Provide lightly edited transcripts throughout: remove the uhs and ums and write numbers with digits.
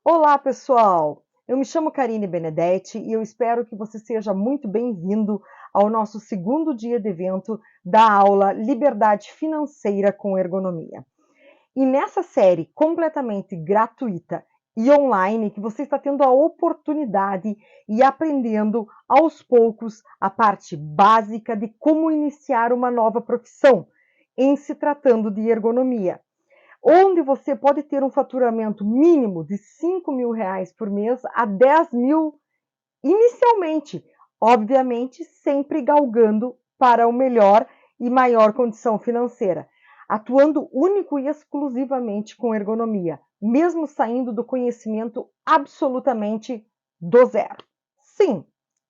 Olá, pessoal! Eu me chamo Karine Benedetti e eu espero que você seja muito bem-vindo ao nosso segundo dia de evento da aula Liberdade Financeira com Ergonomia. E nessa série completamente gratuita e online, que você está tendo a oportunidade e aprendendo aos poucos a parte básica de como iniciar uma nova profissão, em se tratando de ergonomia, onde você pode ter um faturamento mínimo de R$ 5.000 por mês a 10 mil inicialmente, obviamente sempre galgando para o melhor e maior condição financeira, atuando único e exclusivamente com ergonomia, mesmo saindo do conhecimento absolutamente do zero. Sim,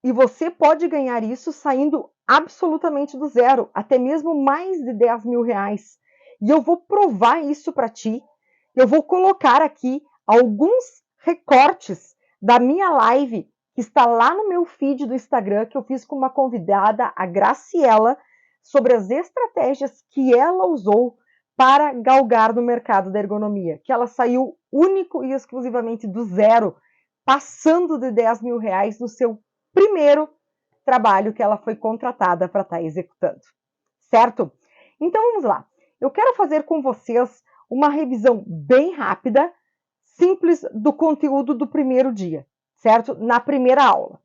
e você pode ganhar isso saindo absolutamente do zero, até mesmo mais de R$ 10.000. E eu vou provar isso para ti. Eu vou colocar aqui alguns recortes da minha live que está lá no meu feed do Instagram, que eu fiz com uma convidada, a Graciela, sobre as estratégias que ela usou para galgar no mercado da ergonomia, que ela saiu único e exclusivamente do zero, passando de R$ 10.000 no seu primeiro trabalho que ela foi contratada para estar executando. Certo? Então vamos lá. Eu quero fazer com vocês uma revisão bem rápida, simples do conteúdo do primeiro dia, certo? Na primeira aula,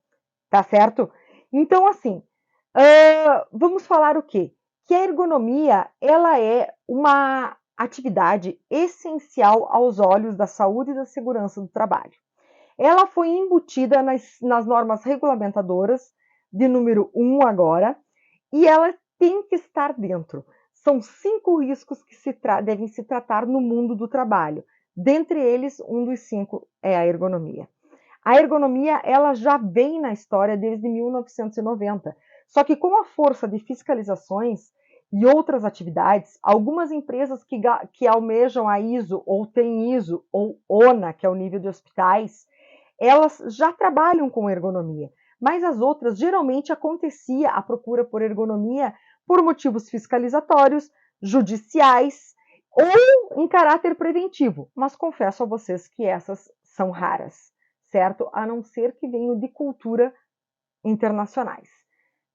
tá certo? Então, assim, vamos falar o quê? Que a ergonomia, ela é uma atividade essencial aos olhos da saúde e da segurança do trabalho. Ela foi embutida nas normas regulamentadoras, de número 1 agora, e ela tem que estar dentro. São 5 riscos que devem se tratar no mundo do trabalho. Dentre eles, um dos 5 é a ergonomia. A ergonomia, ela já vem na história desde 1990. Só que com a força de fiscalizações e outras atividades, algumas empresas que almejam a ISO, ou têm ISO, ou ONA, que é o nível de hospitais, elas já trabalham com ergonomia. Mas as outras, geralmente, acontecia a procura por ergonomia por motivos fiscalizatórios, judiciais ou em caráter preventivo. Mas confesso a vocês que essas são raras, certo? A não ser que venham de cultura internacionais.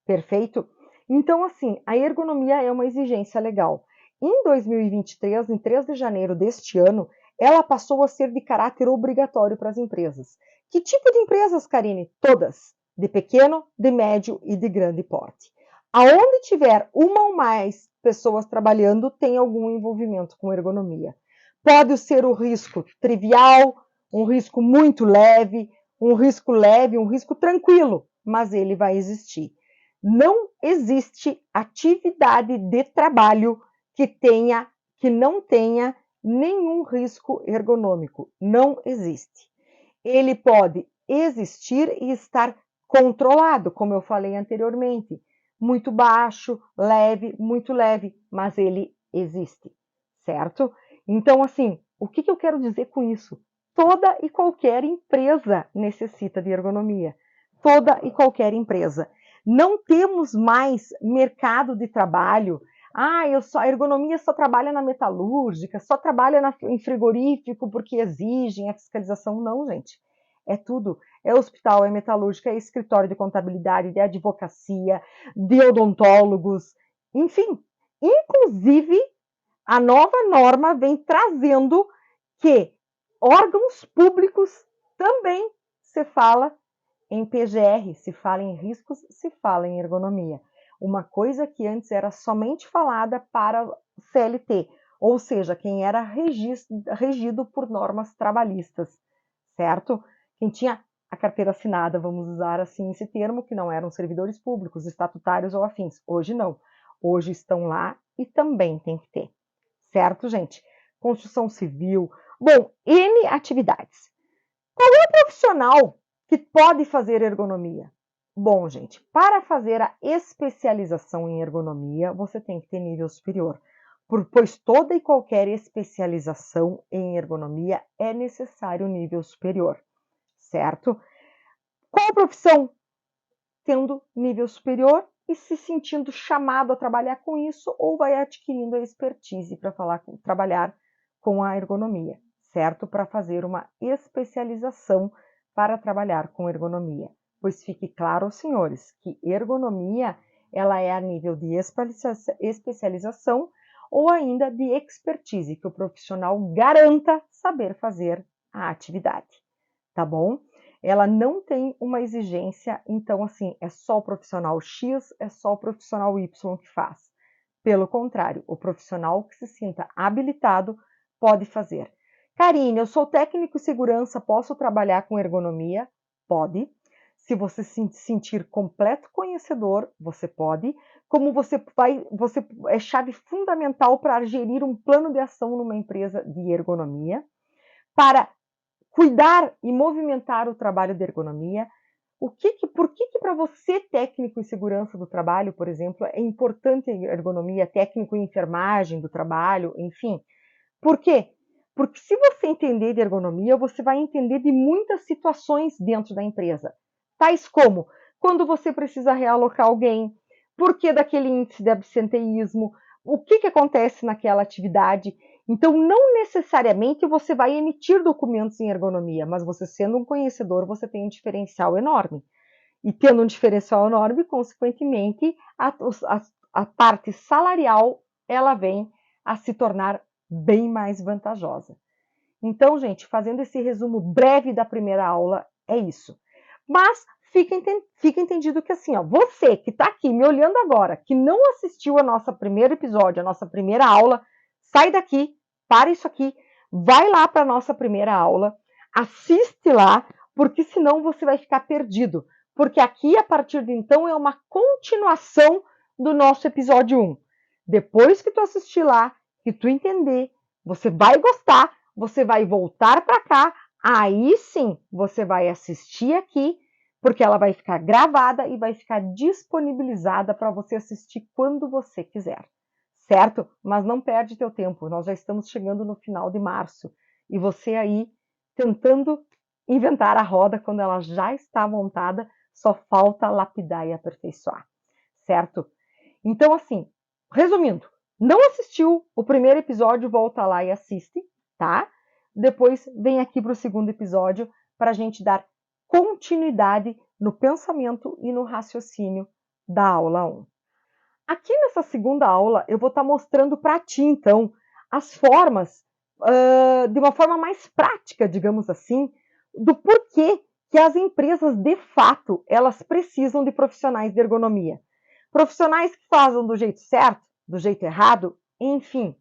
Perfeito? Então, assim, a ergonomia é uma exigência legal. Em 2023, em 3 de janeiro deste ano, ela passou a ser de caráter obrigatório para as empresas. Que tipo de empresas, Karine? Todas. De pequeno, de médio e de grande porte. Aonde tiver uma ou mais pessoas trabalhando, tem algum envolvimento com ergonomia. Pode ser um risco trivial, um risco muito leve, um risco tranquilo, mas ele vai existir. Não existe atividade de trabalho que não tenha nenhum risco ergonômico. Não existe. Ele pode existir e estar controlado, como eu falei anteriormente. Muito baixo, leve, muito leve, mas ele existe, certo? Então, assim, o que eu quero dizer com isso? Toda e qualquer empresa necessita de ergonomia. Toda e qualquer empresa. Não temos mais mercado de trabalho. A ergonomia só trabalha na metalúrgica, só trabalha em frigorífico porque exigem a fiscalização. Não, gente. É tudo. É hospital, é metalúrgica, é escritório de contabilidade, de advocacia, de odontólogos, enfim. Inclusive, a nova norma vem trazendo que órgãos públicos também se fala em PGR, se fala em riscos, se fala em ergonomia. Uma coisa que antes era somente falada para CLT, ou seja, quem era regido por normas trabalhistas, certo? Quem tinha a carteira assinada, vamos usar assim esse termo, que não eram servidores públicos, estatutários ou afins. Hoje não. Hoje estão lá e também tem que ter. Certo, gente? Construção civil. Bom, N atividades. Qual é o profissional que pode fazer ergonomia? Bom, gente, para fazer a especialização em ergonomia, você tem que ter nível superior, pois toda e qualquer especialização em ergonomia é necessário nível superior, certo? Qual profissão tendo nível superior e se sentindo chamado a trabalhar com isso ou vai adquirindo a expertise para trabalhar com a ergonomia, certo? Para fazer uma especialização para trabalhar com ergonomia. Pois fique claro aos senhores que ergonomia ela é a nível de especialização ou ainda de expertise, que o profissional garanta saber fazer a atividade, tá bom? Ela não tem uma exigência, então assim, é só o profissional X, é só o profissional Y que faz. Pelo contrário, o profissional que se sinta habilitado pode fazer. Karine, eu sou técnico de segurança, posso trabalhar com ergonomia? Pode. Se você se sentir completo conhecedor, você pode. Como você é chave fundamental para gerir um plano de ação numa empresa de ergonomia, para cuidar e movimentar o trabalho de ergonomia. Por que para você, técnico em segurança do trabalho, por exemplo, é importante a ergonomia, técnico em enfermagem do trabalho, enfim? Por quê? Porque se você entender de ergonomia, você vai entender de muitas situações dentro da empresa. Tais como quando você precisa realocar alguém, por que daquele índice de absenteísmo, o que acontece naquela atividade. Então, não necessariamente você vai emitir documentos em ergonomia, mas você sendo um conhecedor, você tem um diferencial enorme. E tendo um diferencial enorme, consequentemente, a parte salarial, ela vem a se tornar bem mais vantajosa. Então, gente, fazendo esse resumo breve da primeira aula, é isso. Mas fica entendido que assim, ó, você que está aqui me olhando agora, que não assistiu ao nosso primeiro episódio, a nossa primeira aula, sai daqui, para isso aqui, vai lá para a nossa primeira aula, assiste lá, porque senão você vai ficar perdido. Porque aqui, a partir de então, é uma continuação do nosso episódio 1. Depois que tu assistir lá, que tu entender, você vai gostar, você vai voltar para cá, aí sim você vai assistir aqui, porque ela vai ficar gravada e vai ficar disponibilizada para você assistir quando você quiser, certo? Mas não perde teu tempo, nós já estamos chegando no final de março e você aí tentando inventar a roda quando ela já está montada, só falta lapidar e aperfeiçoar, certo? Então, assim, resumindo, não assistiu o primeiro episódio, volta lá e assiste, tá? Depois vem aqui para o segundo episódio para a gente dar continuidade no pensamento e no raciocínio da aula 1. Aqui nessa segunda aula, eu vou estar mostrando para ti, então, as formas, de uma forma mais prática, digamos assim, do porquê que as empresas, de fato, elas precisam de profissionais de ergonomia. Profissionais que fazem do jeito certo, do jeito errado, enfim,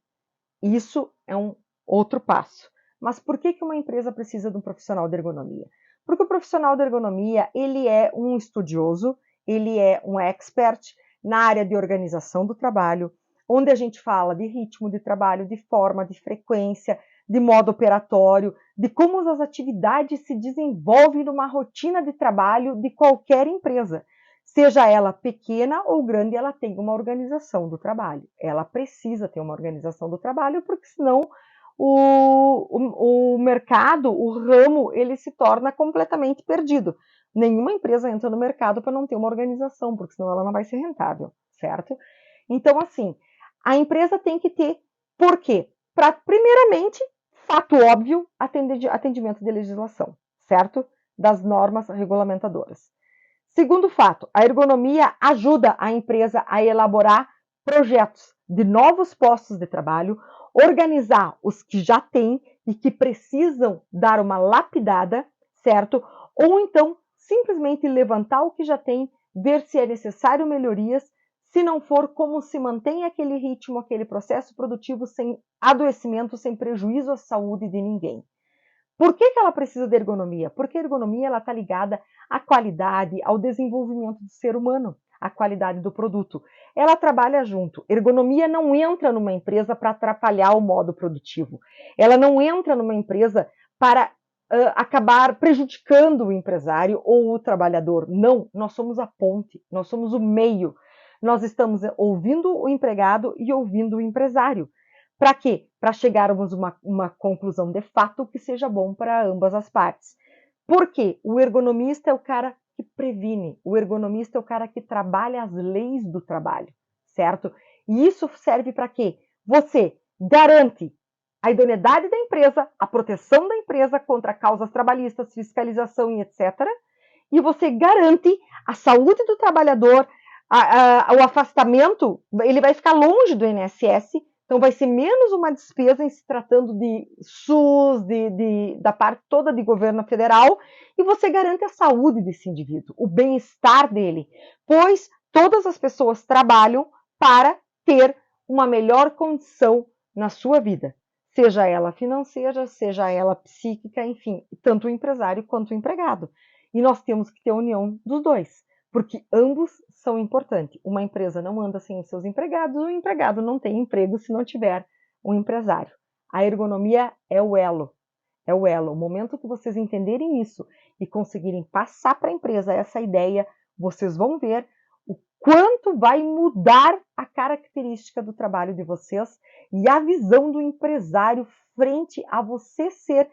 isso é um outro passo. Mas por que uma empresa precisa de um profissional de ergonomia? Porque o profissional de ergonomia, ele é um estudioso, ele é um expert na área de organização do trabalho, onde a gente fala de ritmo de trabalho, de forma, de frequência, de modo operatório, de como as atividades se desenvolvem numa rotina de trabalho de qualquer empresa. Seja ela pequena ou grande, ela tem uma organização do trabalho. Ela precisa ter uma organização do trabalho, porque senão o mercado, o ramo, ele se torna completamente perdido. Nenhuma empresa entra no mercado para não ter uma organização, porque senão ela não vai ser rentável, certo? Então, assim, a empresa tem que ter, por quê? Para, primeiramente, fato óbvio, atendimento de legislação, certo? Das normas regulamentadoras. Segundo fato, a ergonomia ajuda a empresa a elaborar projetos de novos postos de trabalho, organizar os que já têm e que precisam dar uma lapidada, certo? Ou então simplesmente levantar o que já tem, ver se é necessário melhorias, se não for, como se mantém aquele ritmo, aquele processo produtivo sem adoecimento, sem prejuízo à saúde de ninguém. Por que ela precisa de ergonomia? Porque a ergonomia está ligada à qualidade, ao desenvolvimento do ser humano, à qualidade do produto. Ela trabalha junto. Ergonomia não entra numa empresa para atrapalhar o modo produtivo. Ela não entra numa empresa para acabar prejudicando o empresário ou o trabalhador. Não, nós somos a ponte, nós somos o meio. Nós estamos ouvindo o empregado e ouvindo o empresário. Para quê? Para chegarmos a uma conclusão de fato que seja bom para ambas as partes. Por quê? O ergonomista é o cara que previne, o ergonomista é o cara que trabalha as leis do trabalho, certo? E isso serve para quê? Você garante a idoneidade da empresa, a proteção da empresa contra causas trabalhistas, fiscalização e etc. E você garante a saúde do trabalhador, o afastamento, ele vai ficar longe do INSS, então vai ser menos uma despesa em se tratando de SUS, da parte toda de governo federal, e você garante a saúde desse indivíduo, o bem-estar dele, pois todas as pessoas trabalham para ter uma melhor condição na sua vida, seja ela financeira, seja ela psíquica, enfim, tanto o empresário quanto o empregado. E nós temos que ter a união dos dois, porque ambos são importantes. Uma empresa não anda sem os seus empregados, o empregado não tem emprego se não tiver um empresário. A ergonomia é o elo. É o elo. O momento que vocês entenderem isso e conseguirem passar para a empresa essa ideia, vocês vão ver o quanto vai mudar a característica do trabalho de vocês e a visão do empresário frente a você ser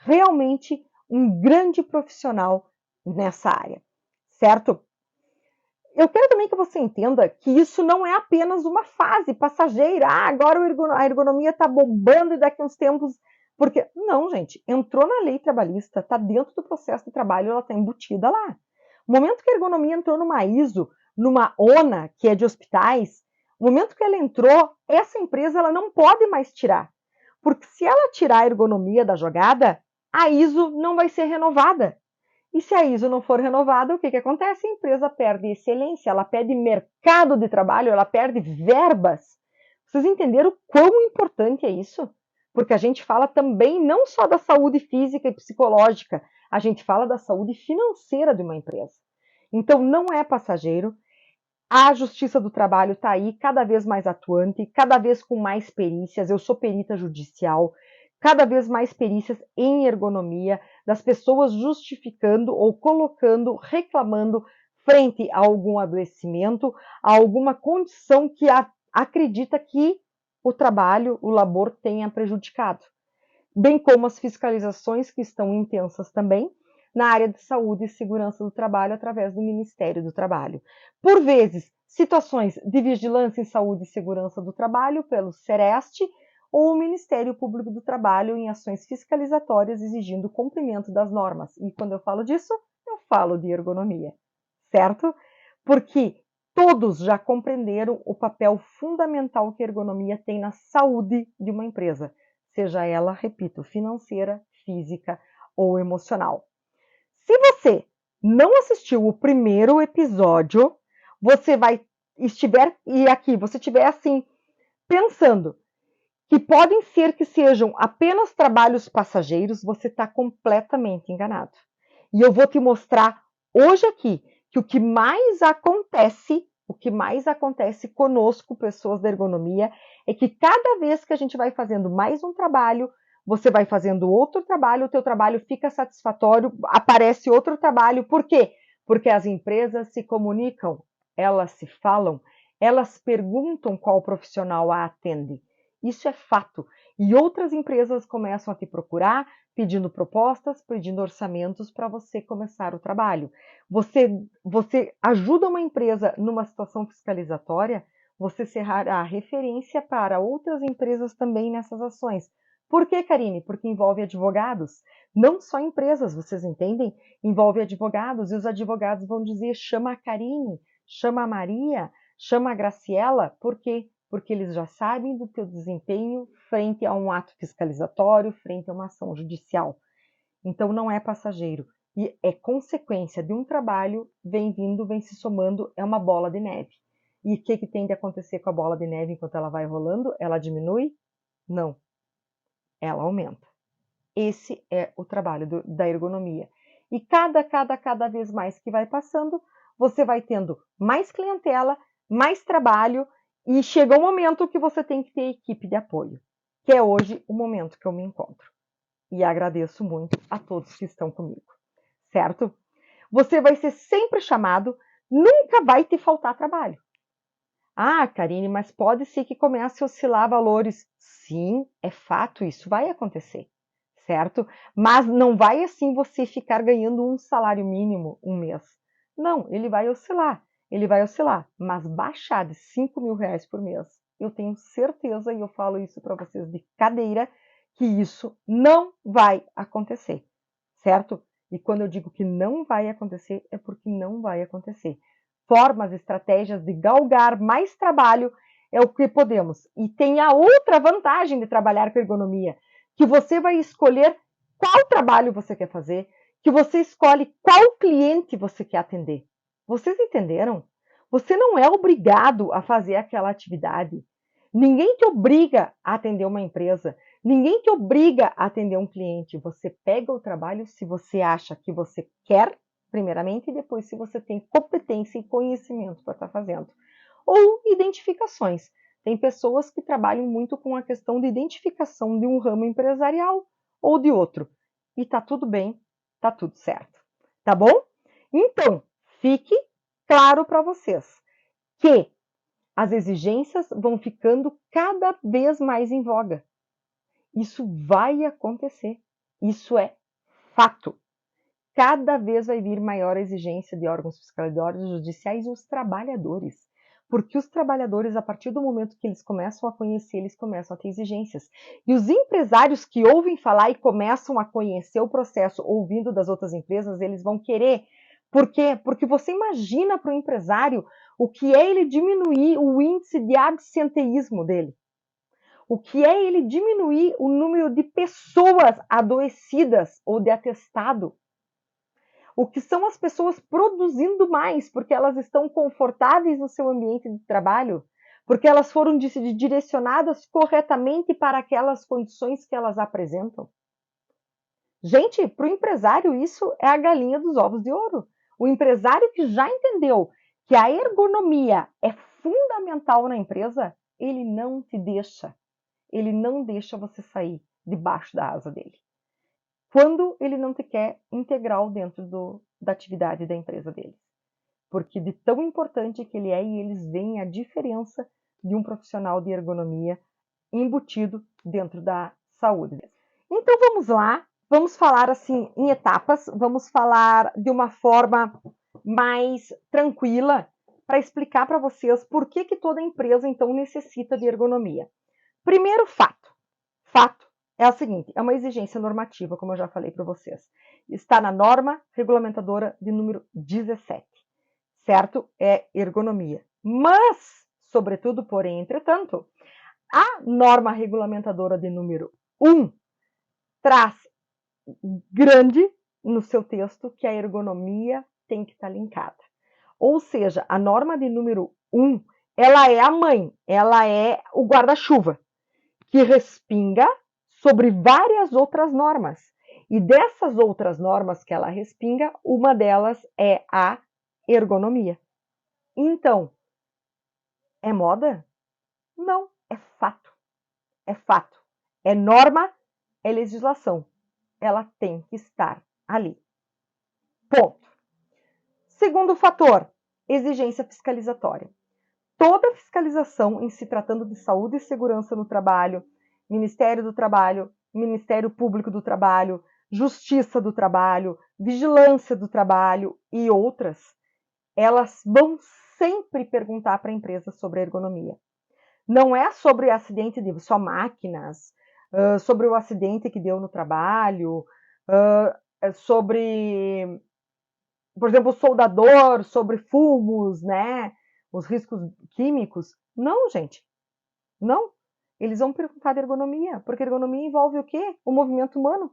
realmente um grande profissional nessa área, certo? Eu quero também que você entenda que isso não é apenas uma fase passageira. Agora a ergonomia está bombando e daqui a uns tempos... Porque, não, gente, entrou na lei trabalhista, está dentro do processo de trabalho, ela está embutida lá. O momento que a ergonomia entrou numa ISO, numa ONA, que é de hospitais, o momento que ela entrou, essa empresa ela não pode mais tirar. Porque se ela tirar a ergonomia da jogada, a ISO não vai ser renovada. E se a ISO não for renovada, o que acontece? A empresa perde excelência, ela perde mercado de trabalho, ela perde verbas. Vocês entenderam o quão importante é isso? Porque a gente fala também não só da saúde física e psicológica, a gente fala da saúde financeira de uma empresa. Então não é passageiro. A Justiça do Trabalho está aí cada vez mais atuante, cada vez com mais perícias. Eu sou perita judicial, cada vez mais perícias em ergonomia, das pessoas justificando ou colocando, reclamando frente a algum adoecimento, a alguma condição que acredita que o trabalho, o labor tenha prejudicado. Bem como as fiscalizações que estão intensas também na área de saúde e segurança do trabalho através do Ministério do Trabalho. Por vezes, situações de vigilância em saúde e segurança do trabalho pelo SEREST ou o Ministério Público do Trabalho em ações fiscalizatórias exigindo o cumprimento das normas. E quando eu falo disso, eu falo de ergonomia, certo? Porque todos já compreenderam o papel fundamental que a ergonomia tem na saúde de uma empresa, seja ela, repito, financeira, física ou emocional. Se você não assistiu o primeiro episódio, você você estiver assim, pensando que podem ser que sejam apenas trabalhos passageiros, você está completamente enganado. E eu vou te mostrar hoje aqui que o que mais acontece conosco, pessoas da ergonomia, é que cada vez que a gente vai fazendo mais um trabalho, você vai fazendo outro trabalho, o teu trabalho fica satisfatório, aparece outro trabalho. Por quê? Porque as empresas se comunicam, elas se falam, elas perguntam qual profissional a atende. Isso é fato. E outras empresas começam a te procurar, pedindo propostas, pedindo orçamentos para você começar o trabalho. Você ajuda uma empresa numa situação fiscalizatória, você será referência para outras empresas também nessas ações. Por que, Karine? Porque envolve advogados. Não só empresas, vocês entendem? Envolve advogados e os advogados vão dizer: chama a Karine, chama a Maria, chama a Graciela. Por quê? Porque eles já sabem do teu desempenho frente a um ato fiscalizatório, frente a uma ação judicial. Então não é passageiro. E é consequência de um trabalho, vem vindo, vem se somando, é uma bola de neve. E o que tem de acontecer com a bola de neve enquanto ela vai rolando? Ela diminui? Não. Ela aumenta. Esse é o trabalho da ergonomia. E cada vez mais que vai passando, você vai tendo mais clientela, mais trabalho, e chega um momento que você tem que ter equipe de apoio, que é hoje o momento que eu me encontro. E agradeço muito a todos que estão comigo, certo? Você vai ser sempre chamado, nunca vai te faltar trabalho. Ah, Karine, mas pode ser que comece a oscilar valores. Sim, é fato, isso vai acontecer, certo? Mas não vai assim você ficar ganhando um salário mínimo um mês. Não, ele vai oscilar, mas baixar de 5 mil reais por mês, eu tenho certeza, e eu falo isso para vocês de cadeira, que isso não vai acontecer, certo? E quando eu digo que não vai acontecer, é porque não vai acontecer. Formas, estratégias de galgar mais trabalho é o que podemos. E tem a outra vantagem de trabalhar com ergonomia, que você vai escolher qual trabalho você quer fazer, que você escolhe qual cliente você quer atender. Vocês entenderam? Você não é obrigado a fazer aquela atividade. Ninguém te obriga a atender uma empresa. Ninguém te obriga a atender um cliente. Você pega o trabalho se você acha que você quer, primeiramente, e depois se você tem competência e conhecimento para estar fazendo. Ou identificações. Tem pessoas que trabalham muito com a questão de identificação de um ramo empresarial ou de outro. E tá tudo bem, tá tudo certo. Tá bom? Então, fique claro para vocês que as exigências vão ficando cada vez mais em voga. Isso vai acontecer. Isso é fato. Cada vez vai vir maior exigência de órgãos fiscalizatórios, judiciais e os trabalhadores. Porque os trabalhadores, a partir do momento que eles começam a conhecer, eles começam a ter exigências. E os empresários que ouvem falar e começam a conhecer o processo ouvindo das outras empresas, eles vão querer. Por quê? Porque você imagina para o empresário o que é ele diminuir o índice de absenteísmo dele. O que é ele diminuir o número de pessoas adoecidas ou de atestado. O que são as pessoas produzindo mais, porque elas estão confortáveis no seu ambiente de trabalho, porque elas foram direcionadas corretamente para aquelas condições que elas apresentam. Gente, para o empresário isso é a galinha dos ovos de ouro. O empresário que já entendeu que a ergonomia é fundamental na empresa, ele não te deixa. Ele não deixa você sair debaixo da asa dele. Quando ele não te quer integral dentro da atividade da empresa deles. Porque de tão importante que ele é, e eles veem a diferença de um profissional de ergonomia embutido dentro da saúde. Então vamos lá, vamos falar assim em etapas, vamos falar de uma forma mais tranquila para explicar para vocês por que toda empresa então necessita de ergonomia. Primeiro fato é o seguinte, é uma exigência normativa, como eu já falei para vocês. Está na norma regulamentadora de número 17, certo? É ergonomia. Mas, sobretudo, porém, entretanto, a norma regulamentadora de número 1 traz grande no seu texto que a ergonomia tem que estar linkada. Ou seja, a norma de número 1, ela é a mãe, ela é o guarda-chuva, que respinga sobre várias outras normas. E dessas outras normas que ela respinga, uma delas é a ergonomia. Então, é moda? Não, é fato. É fato. É norma, é legislação. Ela tem que estar ali. Ponto. Segundo fator, exigência fiscalizatória. Toda fiscalização em se tratando de saúde e segurança no trabalho, Ministério do Trabalho, Ministério Público do Trabalho, Justiça do Trabalho, Vigilância do Trabalho e outras, elas vão sempre perguntar para a empresa sobre a ergonomia. Não é sobre acidente de só máquinas, sobre o acidente que deu no trabalho, sobre, por exemplo, o soldador, sobre fumos, né? Os riscos químicos. Não, gente. Não. Eles vão perguntar de ergonomia, porque ergonomia envolve o quê? O movimento humano.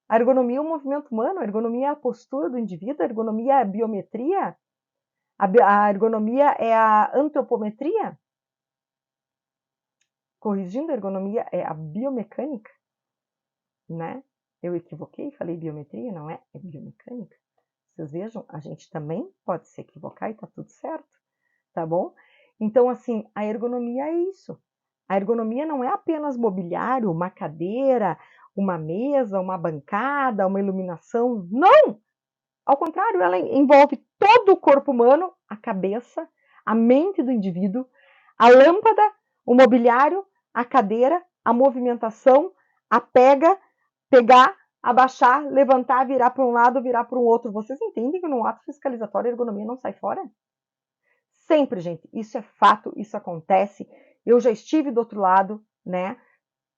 A ergonomia é o movimento humano, a ergonomia é a postura do indivíduo, a ergonomia é a biometria, a ergonomia é a antropometria. Corrigindo, a ergonomia é a biomecânica, né? Eu equivoquei, falei biometria, não é? É biomecânica. Vocês vejam, a gente também pode se equivocar e tá tudo certo, tá bom? Então, assim, a ergonomia é isso. A ergonomia não é apenas mobiliário, uma cadeira, uma mesa, uma bancada, uma iluminação. Não! Ao contrário, ela envolve todo o corpo humano, a cabeça, a mente do indivíduo, a lâmpada, o mobiliário, a cadeira, a movimentação, a pegar, abaixar, levantar, virar para um lado, virar para o outro. Vocês entendem que no ato fiscalizatório a ergonomia não sai fora? Sempre, gente. Isso é fato, isso acontece. Eu já estive do outro lado, né?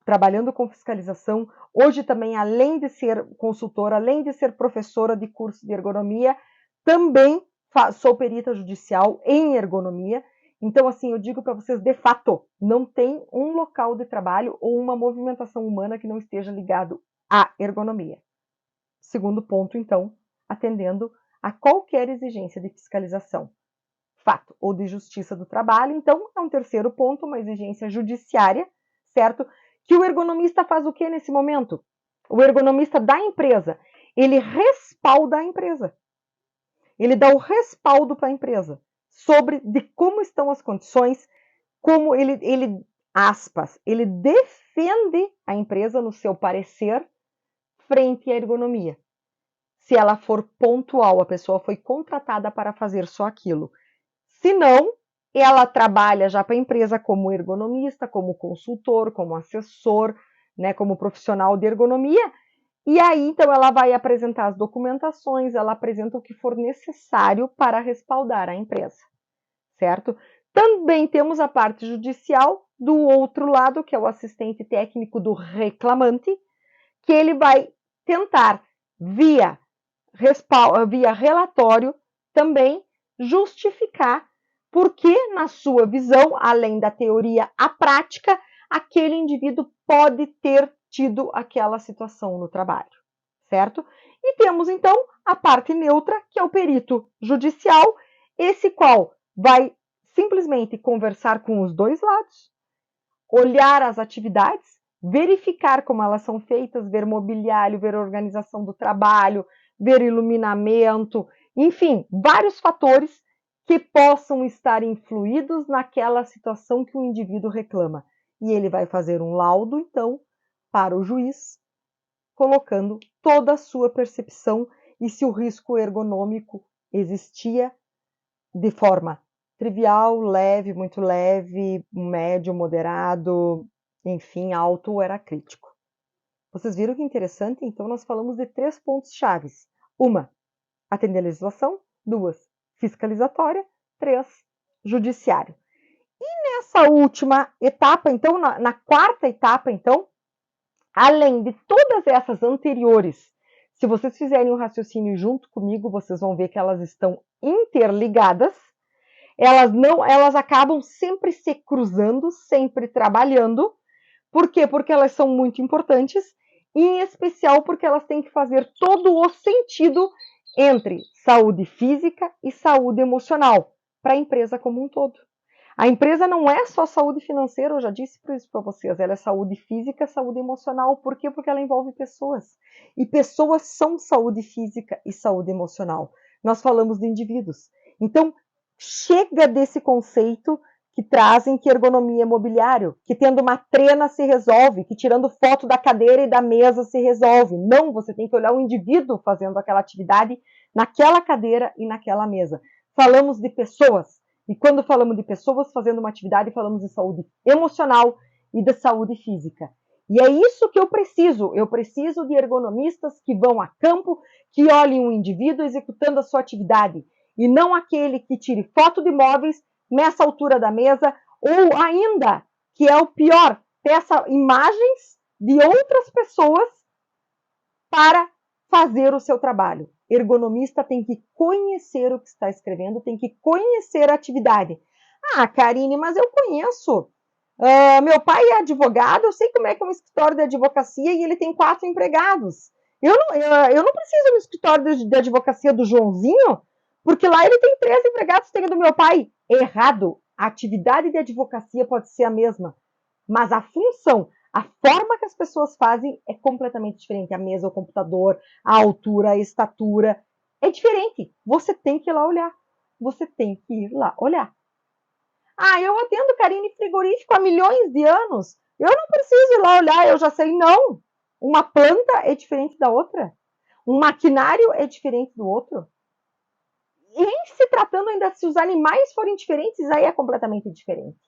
trabalhando com fiscalização. Hoje também, além de ser consultora, além de ser professora de curso de ergonomia, também sou perita judicial em ergonomia. Então, assim, eu digo para vocês, de fato, não tem um local de trabalho ou uma movimentação humana que não esteja ligado à ergonomia. Segundo ponto, então, atendendo a qualquer exigência de fiscalização, fato, ou de justiça do trabalho. Então, é um terceiro ponto, uma exigência judiciária, certo? Que o ergonomista faz o que nesse momento? O ergonomista da empresa, ele respalda a empresa. Ele dá o respaldo para a empresa sobre de como estão as condições, como aspas, ele defende a empresa no seu parecer frente à ergonomia. Se ela for pontual, a pessoa foi contratada para fazer só aquilo. Se não, ela trabalha já para a empresa como ergonomista, como consultor, como assessor, né, como profissional de ergonomia. E aí, então, ela vai apresentar as documentações, ela apresenta o que for necessário para respaldar a empresa, certo? Também temos a parte judicial do outro lado, que é o assistente técnico do reclamante, que ele vai tentar, via relatório, também justificar porque, na sua visão, além da teoria, a prática, aquele indivíduo pode ter tido aquela situação no trabalho, certo? E temos, então, a parte neutra, que é o perito judicial, esse qual vai simplesmente conversar com os dois lados, olhar as atividades, verificar como elas são feitas, ver mobiliário, ver organização do trabalho, ver iluminamento, enfim, vários fatores que possam estar influídos naquela situação que o indivíduo reclama. E ele vai fazer um laudo, então, para o juiz, colocando toda a sua percepção e se o risco ergonômico existia de forma trivial, leve, muito leve, médio, moderado, enfim, alto ou era crítico. Vocês viram que interessante? Então, nós falamos de 3 pontos chaves. 1, atender a legislação. 2, fiscalizatória. 3, judiciário. E nessa última etapa, então, na quarta etapa, então, além de todas essas anteriores, se vocês fizerem um raciocínio junto comigo, vocês vão ver que elas estão interligadas. Elas acabam sempre se cruzando, sempre trabalhando. Por quê? Porque elas são muito importantes, e em especial porque elas têm que fazer todo o sentido entre saúde física e saúde emocional para a empresa como um todo. A empresa não é só saúde financeira, eu já disse isso para vocês, ela é saúde física, saúde emocional. Por quê? Porque ela envolve pessoas. E pessoas são saúde física e saúde emocional. Nós falamos de indivíduos. Então, chega desse conceito que trazem que ergonomia é mobiliário, que tendo uma trena se resolve, que tirando foto da cadeira e da mesa se resolve. Não, você tem que olhar o indivíduo fazendo aquela atividade naquela cadeira e naquela mesa. Falamos de pessoas. E quando falamos de pessoas fazendo uma atividade, falamos de saúde emocional e de saúde física. E é isso que eu preciso. Eu preciso de ergonomistas que vão a campo, que olhem o indivíduo executando a sua atividade. E não aquele que tire foto de móveis, meça a altura da mesa, ou ainda, que é o pior, peça imagens de outras pessoas para fazer o seu trabalho. Ergonomista tem que conhecer o que está escrevendo, tem que conhecer a atividade. Ah, Karine, mas eu conheço. Meu pai é advogado, eu sei como é que é um escritório de advocacia e ele tem 4 empregados. Eu não preciso do escritório de advocacia do Joãozinho, porque lá ele tem 3 empregados, tem do meu pai. Errado. A atividade de advocacia pode ser a mesma, mas a função, a forma que as pessoas fazem é completamente diferente. A mesa, o computador, a altura, a estatura, é diferente. Você tem que ir lá olhar. Você tem que ir lá olhar. Ah, eu atendo Karine frigorífico há milhões de anos. Eu não preciso ir lá olhar, eu já sei. Não. Uma planta é diferente da outra. Um maquinário é diferente do outro. E em se tratando ainda, se os animais forem diferentes, aí é completamente diferente.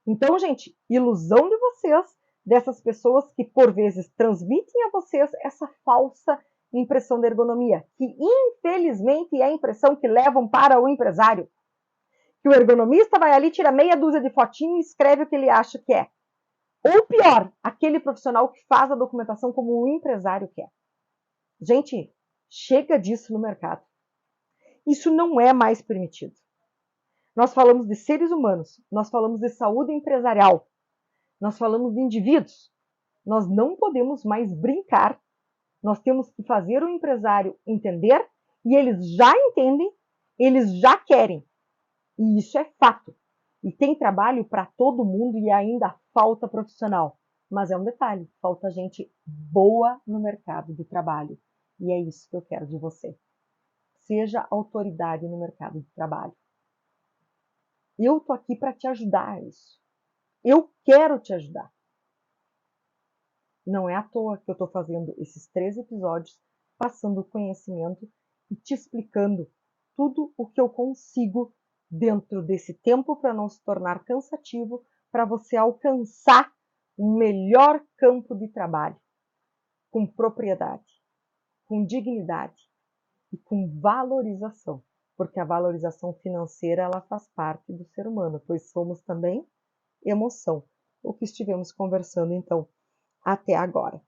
Então, gente, ilusão de vocês, dessas pessoas que por vezes transmitem a vocês essa falsa impressão da ergonomia, que infelizmente é a impressão que levam para o empresário. Que o ergonomista vai ali, tira meia dúzia de fotinho e escreve o que ele acha que é. Ou pior, aquele profissional que faz a documentação como um empresário quer. Gente, chega disso no mercado. Isso não é mais permitido. Nós falamos de seres humanos, nós falamos de saúde empresarial, nós falamos de indivíduos. Nós não podemos mais brincar. Nós temos que fazer o empresário entender, e eles já entendem, eles já querem. E isso é fato. E tem trabalho para todo mundo e ainda falta profissional. Mas é um detalhe, falta gente boa no mercado de trabalho. E é isso que eu quero de você. Seja autoridade no mercado de trabalho. Eu tô aqui para te ajudar a isso. Eu quero te ajudar. Não é à toa que eu estou fazendo esses 3 episódios, passando o conhecimento e te explicando tudo o que eu consigo dentro desse tempo para não se tornar cansativo, para você alcançar um melhor campo de trabalho, com propriedade, com dignidade e com valorização, porque a valorização financeira ela faz parte do ser humano, pois somos também emoção, o que estivemos conversando então até agora.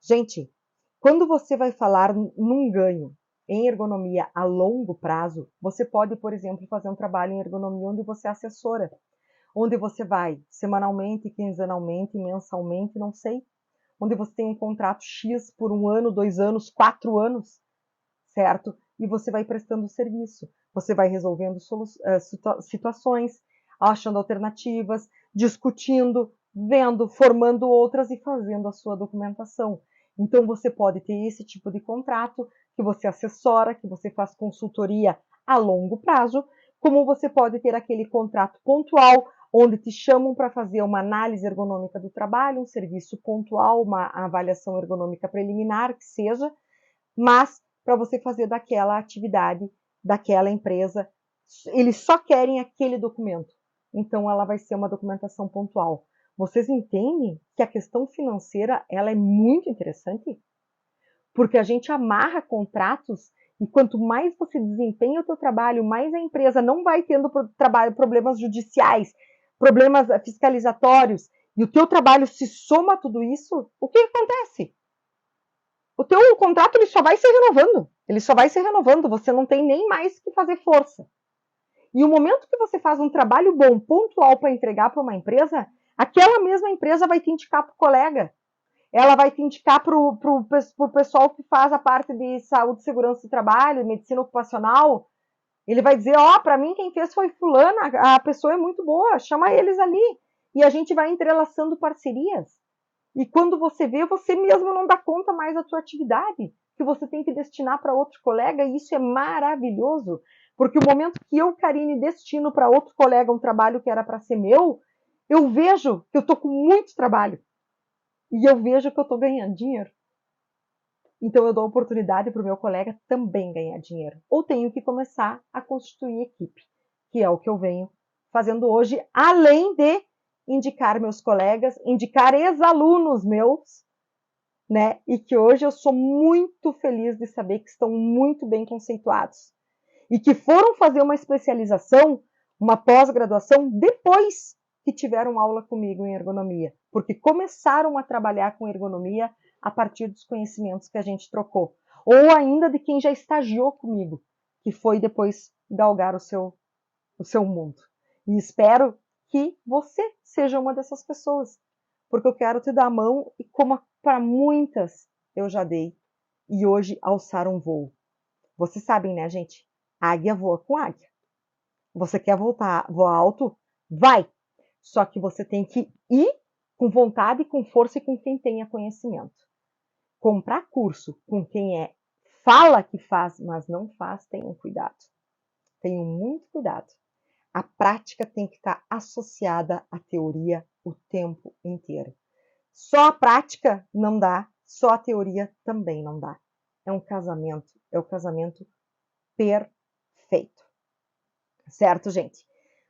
Gente, quando você vai falar num ganho em ergonomia a longo prazo, você pode, por exemplo, fazer um trabalho em ergonomia onde você é assessora, onde você vai semanalmente, quinzenalmente, mensalmente, não sei, onde você tem um contrato X por 1 ano, 2 anos, 4 anos, certo? E você vai prestando serviço, você vai resolvendo situações, achando alternativas, discutindo, vendo, formando outras e fazendo a sua documentação. Então você pode ter esse tipo de contrato que você assessora, que você faz consultoria a longo prazo, como você pode ter aquele contrato pontual, onde te chamam para fazer uma análise ergonômica do trabalho, um serviço pontual, uma avaliação ergonômica preliminar, que seja, mas para você fazer daquela atividade, daquela empresa, eles só querem aquele documento. Então ela vai ser uma documentação pontual. Vocês entendem que a questão financeira ela é muito interessante? Porque a gente amarra contratos e quanto mais você desempenha o teu trabalho, mais a empresa não vai tendo problemas judiciais, problemas fiscalizatórios, e o teu trabalho se soma a tudo isso, o que acontece? O teu contrato ele só vai se renovando. Ele só vai se renovando. Você não tem nem mais que fazer força. E o momento que você faz um trabalho bom, pontual, para entregar para uma empresa, aquela mesma empresa vai te indicar para o colega. Ela vai te indicar para o pessoal que faz a parte de saúde, segurança do trabalho, medicina ocupacional. Ele vai dizer, para mim quem fez foi fulana, a pessoa é muito boa, chama eles ali. E a gente vai entrelaçando parcerias. E quando você vê, você mesmo não dá conta mais da sua atividade, que você tem que destinar para outro colega, e isso é maravilhoso, porque o momento que eu, Karine, destino para outro colega um trabalho que era para ser meu, eu vejo que eu estou com muito trabalho, e eu vejo que eu estou ganhando dinheiro. Então eu dou oportunidade para o meu colega também ganhar dinheiro. Ou tenho que começar a constituir equipe, que é o que eu venho fazendo hoje, além de indicar meus colegas, indicar ex-alunos meus, né? E que hoje eu sou muito feliz de saber que estão muito bem conceituados. E que foram fazer uma especialização, uma pós-graduação, depois que tiveram aula comigo em ergonomia. Porque começaram a trabalhar com ergonomia a partir dos conhecimentos que a gente trocou. Ou ainda de quem já estagiou comigo, que foi depois galgar o seu mundo. E espero que você seja uma dessas pessoas, porque eu quero te dar a mão e como para muitas eu já dei e hoje alçaram voo. Vocês sabem, né, gente? Águia voa com águia. Você quer voar alto? Vai! Só que você tem que ir com vontade, com força e com quem tenha conhecimento. Comprar curso com quem fala que faz, mas não faz, tenham cuidado. Tenham muito cuidado. A prática tem que estar associada à teoria o tempo inteiro. Só a prática não dá, só a teoria também não dá. É um casamento, é o casamento perfeito. Certo, gente?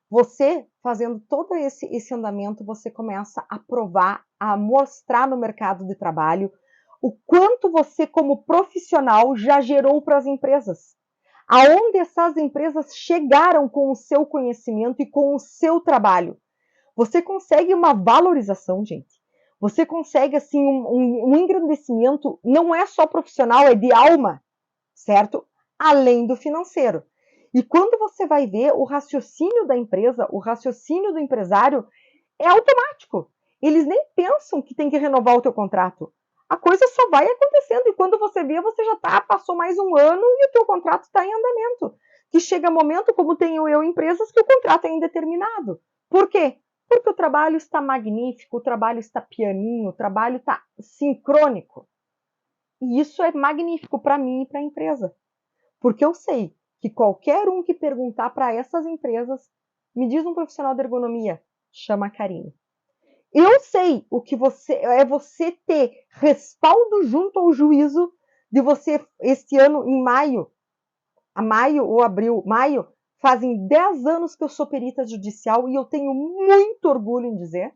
Você, fazendo todo esse andamento, você começa a provar, a mostrar no mercado de trabalho o quanto você, como profissional, já gerou para as empresas. Aonde essas empresas chegaram com o seu conhecimento e com o seu trabalho. Você consegue uma valorização, gente. Você consegue, assim, um engrandecimento, não é só profissional, é de alma, certo? Além do financeiro. E quando você vai ver o raciocínio da empresa, o raciocínio do empresário é automático. Eles nem pensam que tem que renovar o teu contrato. A coisa só vai acontecendo e quando você vê, você já passou mais um ano e o teu contrato está em andamento. Que chega momento, como tenho eu empresas, que o contrato é indeterminado. Por quê? Porque o trabalho está magnífico, o trabalho está pianinho, o trabalho está sincrônico. E isso é magnífico para mim e para a empresa. Porque eu sei que qualquer um que perguntar para essas empresas, me diz um profissional de ergonomia, chama a Karine. Eu sei o que você ter respaldo junto ao juízo de você, este ano, em maio, maio, fazem 10 anos que eu sou perita judicial e eu tenho muito orgulho em dizer,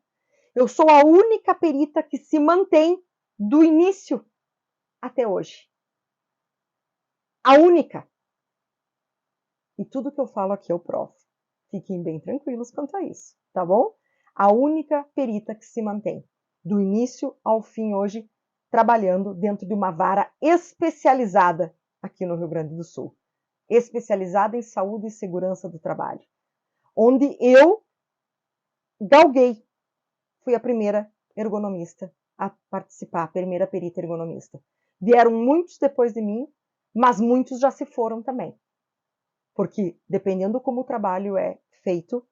eu sou a única perita que se mantém do início até hoje. A única. E tudo que eu falo aqui eu provo. Fiquem bem tranquilos quanto a isso, tá bom? A única perita que se mantém, do início ao fim hoje, trabalhando dentro de uma vara especializada aqui no Rio Grande do Sul. Especializada em saúde e segurança do trabalho. Onde eu galguei, fui a primeira ergonomista a participar, a primeira perita ergonomista. Vieram muitos depois de mim, mas muitos já se foram também. Porque, dependendo como o trabalho é feito,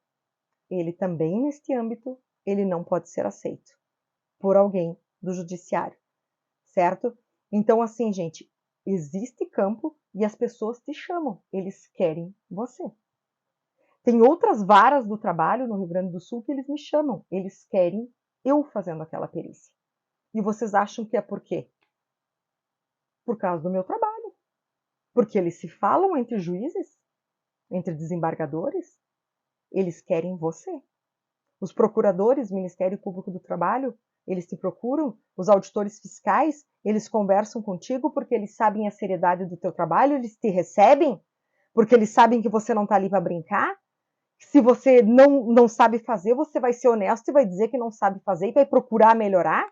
ele também, neste âmbito, ele não pode ser aceito por alguém do judiciário, certo? Então, assim, gente, existe campo e as pessoas te chamam, eles querem você. Tem outras varas do trabalho no Rio Grande do Sul que eles me chamam, eles querem eu fazendo aquela perícia. E vocês acham que é por quê? Por causa do meu trabalho. Porque eles se falam entre juízes, entre desembargadores, eles querem você. Os procuradores, Ministério Público do Trabalho, eles te procuram, os auditores fiscais, eles conversam contigo porque eles sabem a seriedade do teu trabalho, eles te recebem, porque eles sabem que você não está ali para brincar. Se você não sabe fazer, você vai ser honesto e vai dizer que não sabe fazer e vai procurar melhorar.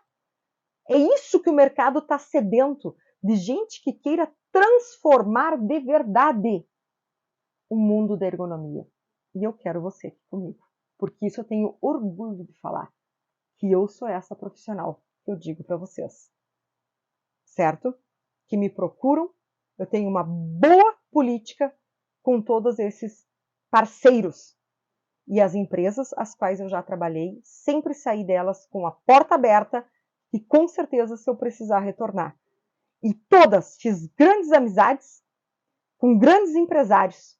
É isso que o mercado está sedento, de gente que queira transformar de verdade o mundo da ergonomia. E eu quero você aqui comigo, porque isso eu tenho orgulho de falar, que eu sou essa profissional que eu digo para vocês. Certo? Que me procuram, eu tenho uma boa política com todos esses parceiros. E as empresas às quais eu já trabalhei, sempre saí delas com a porta aberta e com certeza se eu precisar retornar. E todas fiz grandes amizades com grandes empresários,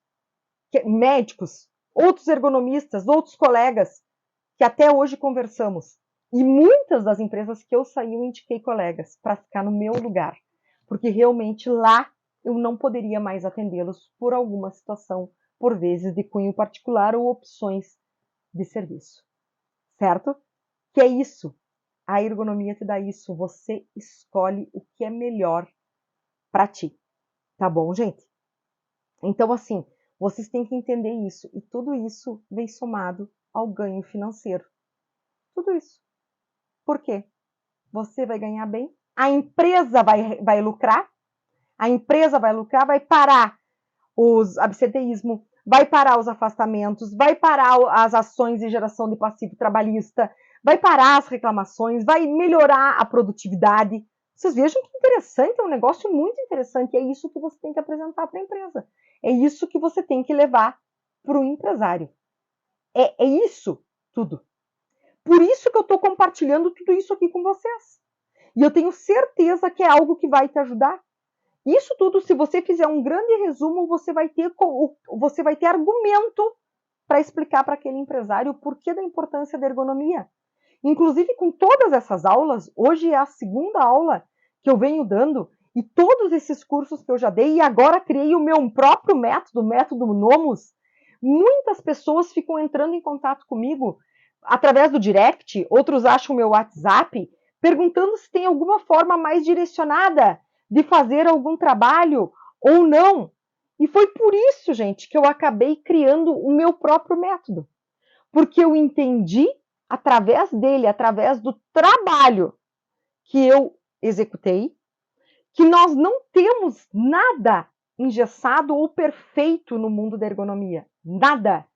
médicos, outros ergonomistas, outros colegas, que até hoje conversamos. E muitas das empresas que eu saí, eu indiquei colegas para ficar no meu lugar, porque realmente lá eu não poderia mais atendê-los por alguma situação, por vezes de cunho particular ou opções de serviço. Certo? Que é isso. A ergonomia te dá isso. Você escolhe o que é melhor para ti. Tá bom, gente? Então, assim, vocês têm que entender isso. E tudo isso vem somado ao ganho financeiro. Tudo isso. Por quê? Você vai ganhar bem, a empresa vai lucrar, a empresa vai lucrar, vai parar os absenteísmo, vai parar os afastamentos, vai parar as ações de geração de passivo trabalhista, vai parar as reclamações, vai melhorar a produtividade. Vocês vejam que interessante, é um negócio muito interessante. É isso que você tem que apresentar para a empresa. É isso que você tem que levar para o empresário. É isso tudo. Por isso que eu estou compartilhando tudo isso aqui com vocês. E eu tenho certeza que é algo que vai te ajudar. Isso tudo, se você fizer um grande resumo, você vai ter argumento para explicar para aquele empresário o porquê da importância da ergonomia. Inclusive, com todas essas aulas, hoje é a segunda aula que eu venho dando, e todos esses cursos que eu já dei, e agora criei o meu próprio método, o método Nomus, muitas pessoas ficam entrando em contato comigo através do direct, outros acham o meu WhatsApp, perguntando se tem alguma forma mais direcionada de fazer algum trabalho ou não. E foi por isso, gente, que eu acabei criando o meu próprio método. Porque eu entendi através dele, através do trabalho que eu executei, que nós não temos nada engessado ou perfeito no mundo da ergonomia. Nada.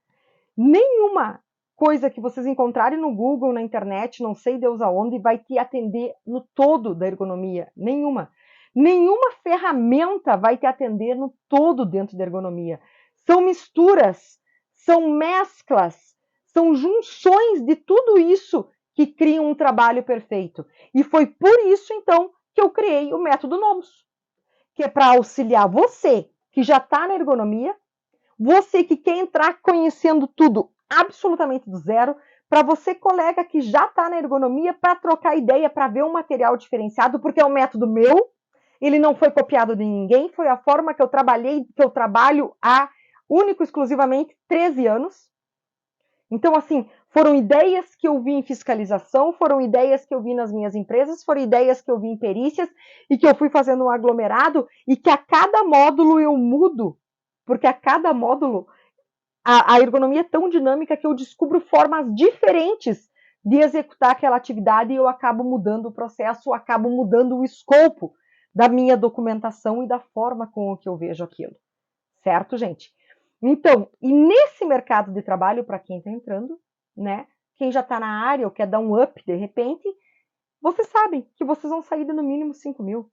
Nenhuma coisa que vocês encontrarem no Google, na internet, não sei Deus aonde, vai te atender no todo da ergonomia. Nenhuma. Nenhuma ferramenta vai te atender no todo dentro da ergonomia. São misturas, são mesclas, são junções de tudo isso que criam um trabalho perfeito. E foi por isso, então, que eu criei o método Nomos, que é para auxiliar você que já está na ergonomia, você que quer entrar conhecendo tudo absolutamente do zero, para você, colega que já está na ergonomia, para trocar ideia, para ver um material diferenciado, porque é um método meu, ele não foi copiado de ninguém, foi a forma que eu trabalhei, que eu trabalho há único exclusivamente 13 anos. Então, assim, foram ideias que eu vi em fiscalização, foram ideias que eu vi nas minhas empresas, foram ideias que eu vi em perícias e que eu fui fazendo um aglomerado e que a cada módulo eu mudo, porque a cada módulo a ergonomia é tão dinâmica que eu descubro formas diferentes de executar aquela atividade e eu acabo mudando o processo, acabo mudando o escopo da minha documentação e da forma com que eu vejo aquilo. Certo, gente? Então, e nesse mercado de trabalho, para quem está entrando, né? Quem já está na área ou quer dar um up de repente, vocês sabem que vocês vão sair de no mínimo 5 mil.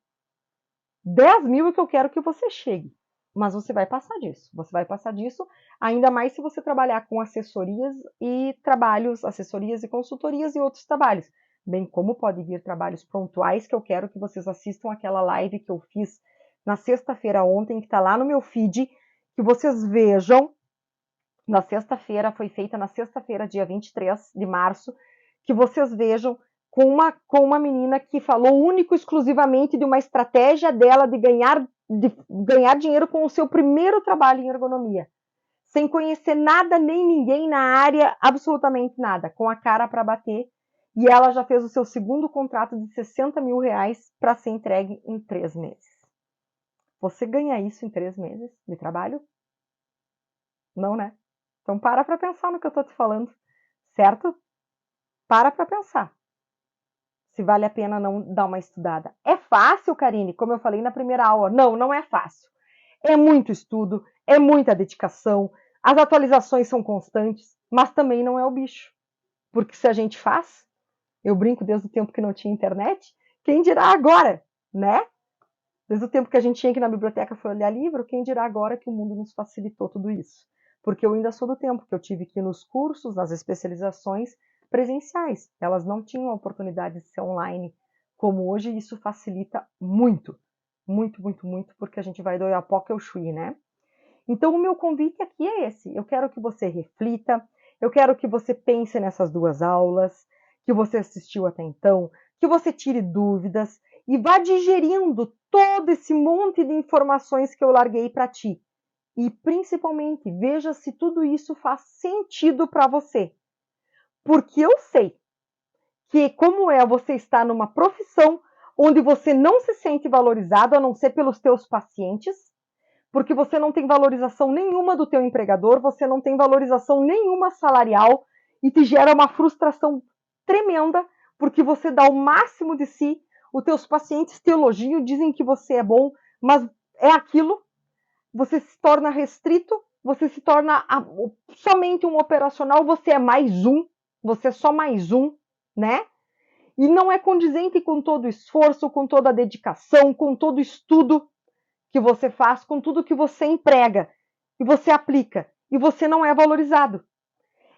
10 mil é que eu quero que você chegue. Mas você vai passar disso. Você vai passar disso, ainda mais se você trabalhar com assessorias e trabalhos, assessorias e consultorias e outros trabalhos. Bem como pode vir trabalhos pontuais, que eu quero que vocês assistam aquela live que eu fiz na sexta-feira ontem, que está lá no meu feed, que vocês vejam. Na sexta-feira, foi feita na sexta-feira, dia 23 de março, que vocês vejam com uma menina que falou único exclusivamente de uma estratégia dela de ganhar dinheiro com o seu primeiro trabalho em ergonomia, sem conhecer nada nem ninguém na área, absolutamente nada, com a cara para bater, e ela já fez o seu segundo contrato de 60 mil reais para ser entregue em 3 meses. Você ganha isso em 3 meses de trabalho? Não, né? Então para pensar no que eu estou te falando, certo? Para pensar se vale a pena não dar uma estudada. É fácil, Karine, como eu falei na primeira aula. Não, não é fácil. É muito estudo, é muita dedicação, as atualizações são constantes, mas também não é o bicho. Porque se a gente faz, eu brinco desde o tempo que não tinha internet, quem dirá agora, né? Desde o tempo que a gente tinha que ir na biblioteca foi olhar livro, quem dirá agora que o mundo nos facilitou tudo isso? Porque eu ainda sou do tempo que eu tive que ir nos cursos, nas especializações presenciais. Elas não tinham a oportunidade de ser online como hoje, e isso facilita muito, muito, muito, muito, porque a gente vai do Oiapoque ao Chuí, né? Então, o meu convite aqui é esse. Eu quero que você reflita, eu quero que você pense nessas duas aulas, que você assistiu até então, que você tire dúvidas e vá digerindo todo esse monte de informações que eu larguei para ti. E, principalmente, veja se tudo isso faz sentido para você. Porque eu sei que, como você está numa profissão onde você não se sente valorizado, a não ser pelos teus pacientes, porque você não tem valorização nenhuma do teu empregador, você não tem valorização nenhuma salarial e te gera uma frustração tremenda, porque você dá o máximo de si, os teus pacientes te elogiam, dizem que você é bom, mas é aquilo, você se torna restrito, você se torna somente um operacional, você é mais um, você é só mais um, né? E não é condizente com todo o esforço, com toda a dedicação, com todo o estudo que você faz, com tudo que você emprega e você aplica, e você não é valorizado.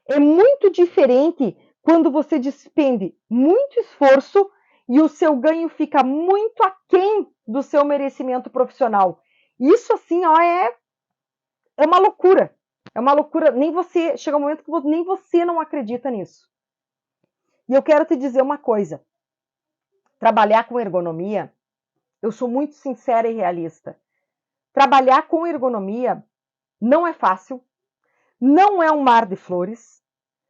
É muito diferente quando você despende muito esforço e o seu ganho fica muito aquém do seu merecimento profissional. Isso, assim, ó, é uma loucura. É uma loucura. Nem você, chega um momento que nem você não acredita nisso. E eu quero te dizer uma coisa. Trabalhar com ergonomia, eu sou muito sincera e realista. Trabalhar com ergonomia não é fácil, não é um mar de flores,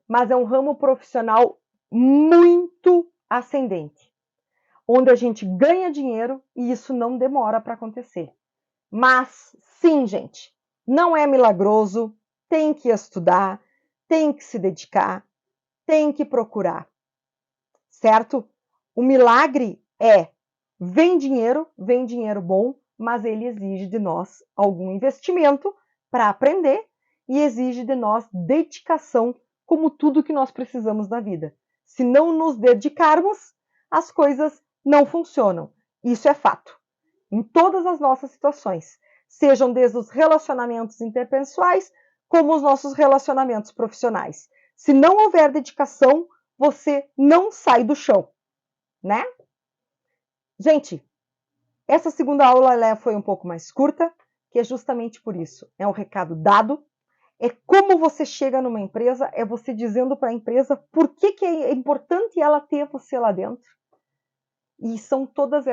mas é um ramo profissional muito ascendente, onde a gente ganha dinheiro e isso não demora para acontecer. Mas, sim, gente, não é milagroso, tem que estudar, tem que se dedicar, tem que procurar, certo? O milagre vem dinheiro bom, mas ele exige de nós algum investimento para aprender e exige de nós dedicação, como tudo que nós precisamos na vida. Se não nos dedicarmos, as coisas não funcionam. Isso é fato. Em todas as nossas situações, sejam desde os relacionamentos interpessoais, como os nossos relacionamentos profissionais. Se não houver dedicação, você não sai do chão, né? Gente, essa segunda aula foi um pouco mais curta, que é justamente por isso. É um recado dado, é como você chega numa empresa, é você dizendo para a empresa por que é importante ela ter você lá dentro. E são todas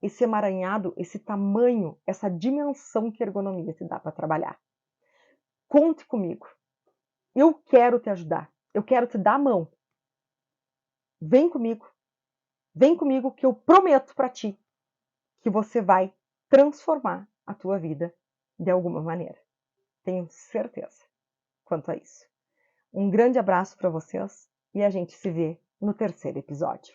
esse emaranhado, esse tamanho, essa dimensão que a ergonomia te dá para trabalhar. Conte comigo. Eu quero te ajudar. Eu quero te dar a mão. Vem comigo. Vem comigo que eu prometo para ti que você vai transformar a tua vida de alguma maneira. Tenho certeza quanto a isso. Um grande abraço para vocês e a gente se vê no terceiro episódio.